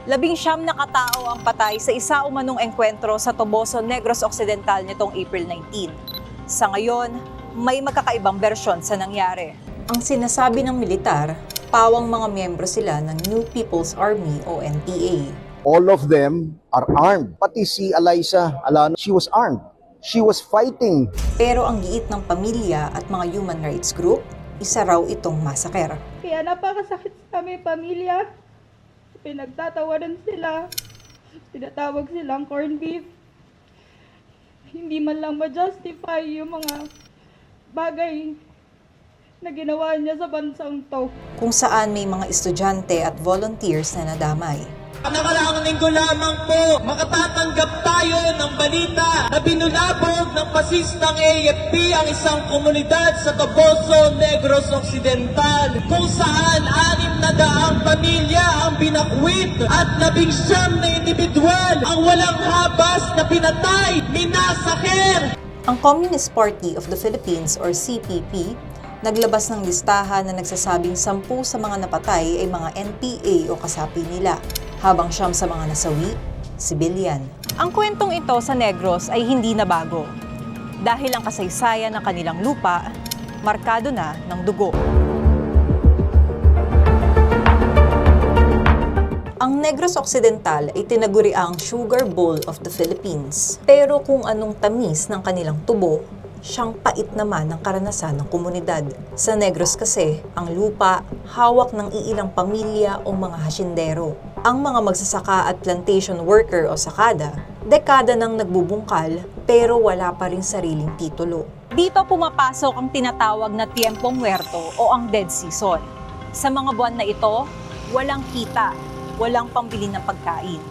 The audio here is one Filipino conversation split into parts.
19 na katao ang patay sa isa umanong engkwentro sa Toboso, Negros Occidental nitong April 19. Sa ngayon, may magkakaibang bersyon sa nangyari. Ang sinasabi ng militar, pawang mga miyembro sila ng New People's Army o NPA. All of them are armed. Pati si Eliza Alano, she was armed. She was fighting. Pero ang giit ng pamilya at mga human rights group, isa raw itong massacre. Kaya napakasakit sa aming pamilya. Pinagtatawanan sila. Tinatawag silang corned beef. Hindi man lang ma-justify yung mga bagay na ginawa niya sa bansang to. Kung saan may mga estudyante at volunteers na nadamay. Nakaraang linggo lamang po, makatatanggap tayo ng balita na binulabog ng pasistang AFP ang isang komunidad sa Toboso, Negros Occidental, kung saan 600 pamilya ang binakwit at 19 na individual ang walang habas na pinatay, minasaker. Ang Communist Party of the Philippines or CPP, naglabas ng listahan na nagsasabing 10 sa mga napatay ay mga NPA o kasapi nila, habang 9 sa mga nasawi, sibilyan. Ang kwentong ito sa Negros ay hindi na bago, dahil ang kasaysayan ng kanilang lupa, markado na ng dugo. Ang Negros Occidental ay tinaguriang Sugar Bowl of the Philippines. Pero kung anong tamis ng kanilang tubo, siyang pait naman ng karanasan ng komunidad. Sa Negros kasi, ang lupa, hawak ng iilang pamilya o mga hasyendero. Ang mga magsasaka at plantation worker o sakada, dekada nang nagbubungkal pero wala pa rin sariling titulo. Dito pumapasok ang tinatawag na tiempong muerto o ang dead season. Sa mga buwan na ito, walang kita, walang pambili ng pagkain.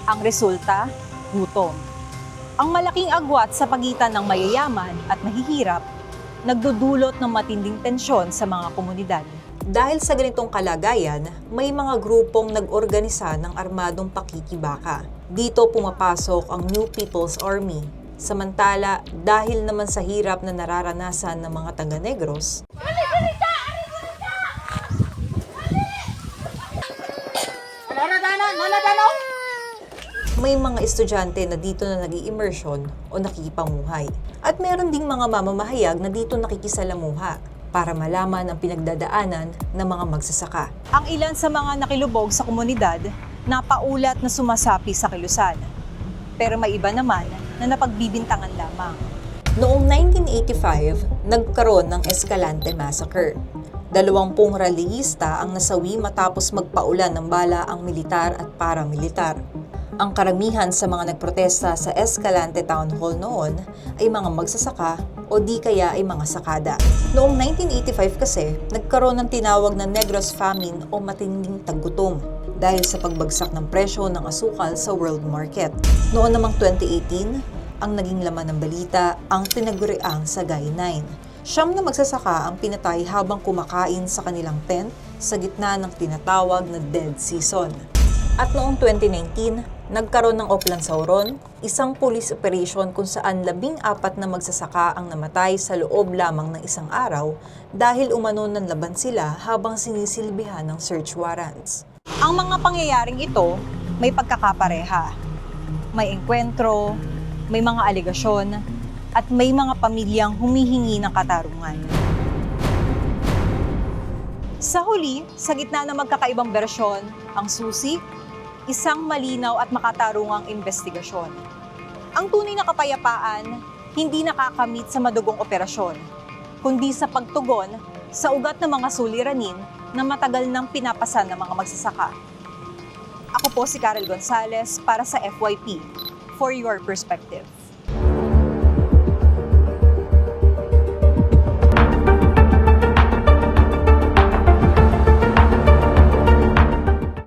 Ang resulta, gutom. Ang malaking agwat sa pagitan ng mayayaman at mahihirap, nagdudulot ng matinding tensyon sa mga komunidad. Dahil sa ganitong kalagayan, may mga grupong nag-organisa ng armadong pakikibaka. Dito pumapasok ang New People's Army. Samantala, dahil naman sa hirap na nararanasan ng mga taga-Negros, may mga estudyante na dito na nag-i-immersion o nakikipamuhay. At meron ding mga mamamahayag na dito nakikisalamuha para malaman ang pinagdadaanan ng mga magsasaka. Ang ilan sa mga nakilubog sa komunidad, napaulat na sumasapi sa kilusan. Pero may iba naman na napagbibintangan lamang. Noong 1985, nagkaroon ng Escalante Massacre. 20 rallyista ang nasawi matapos magpaulan ng bala ang militar at paramilitar. Ang karamihan sa mga nagprotesta sa Escalante Town Hall noon ay mga magsasaka o di kaya ay mga sakada. Noong 1985 kasi, nagkaroon ng tinawag na Negros Famine o matinding taggutom dahil sa pagbagsak ng presyo ng asukal sa world market. Noon namang 2018, ang naging laman ng balita ang tinaguriang Sagay 9. 9 na magsasaka ang pinatay habang kumakain sa kanilang tent sa gitna ng tinatawag na dead season. At noong 2019, nagkaroon ng Oplan Sauron, isang police operation kung saan 14 na magsasaka ang namatay sa loob lamang ng isang araw dahil umano ng laban sila habang sinisilbihan ng search warrants. Ang mga pangyayaring ito may pagkakapareha. May engkwentro, may mga aligasyon, at may mga pamilyang humihingi ng katarungan. Sa huli, sa gitna ng magkakaibang bersyon, ang susi, isang malinaw at makatarungang investigasyon. Ang tunay na kapayapaan, hindi nakakamit sa madugong operasyon, kundi sa pagtugon sa ugat ng mga suliranin na matagal nang pinapasan ng mga magsasaka. Ako po si Karel Gonzalez para sa FYP, For Your Perspective.